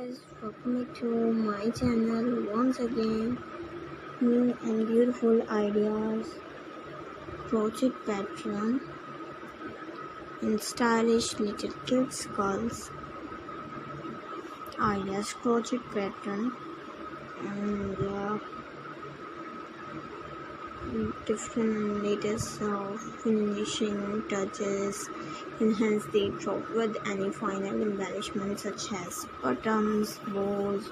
guys, welcome back to my channel once again. New and beautiful ideas, crochet pattern and stylish little kids girls ideas, crochet pattern and different and latest finishing touches. Enhance the top with any final embellishments such as buttons, bows,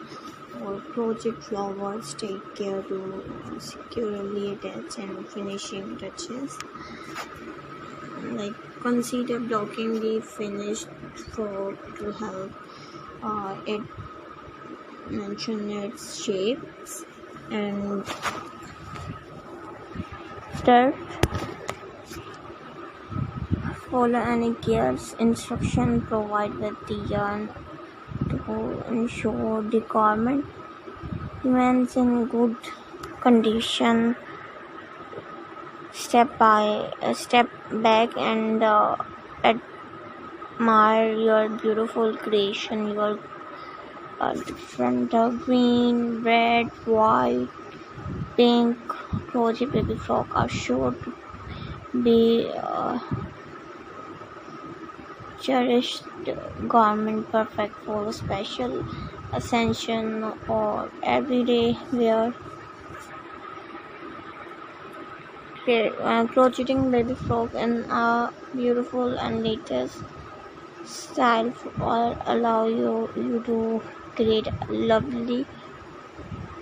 or crochet flowers. Take care to securely attach and finishing touches. Like consider blocking the finished frock to help it mention its shapes and third, follow any gears instruction provided with the yarn to ensure the garment remains in good condition. Step back and admire your beautiful creation. Your different green, red, white, pink crochet baby frock are sure to be cherished garment, perfect for special occasion or everyday wear. Crocheting baby frock in a beautiful and latest style will allow you to create lovely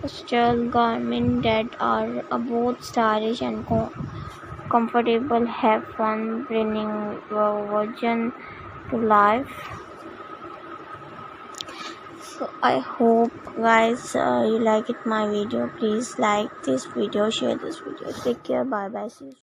style garments that are both stylish and comfortable. Have fun bringing your vision to life. So I hope guys you like my video. Please like this video, share this video. Take care. Bye bye. See you.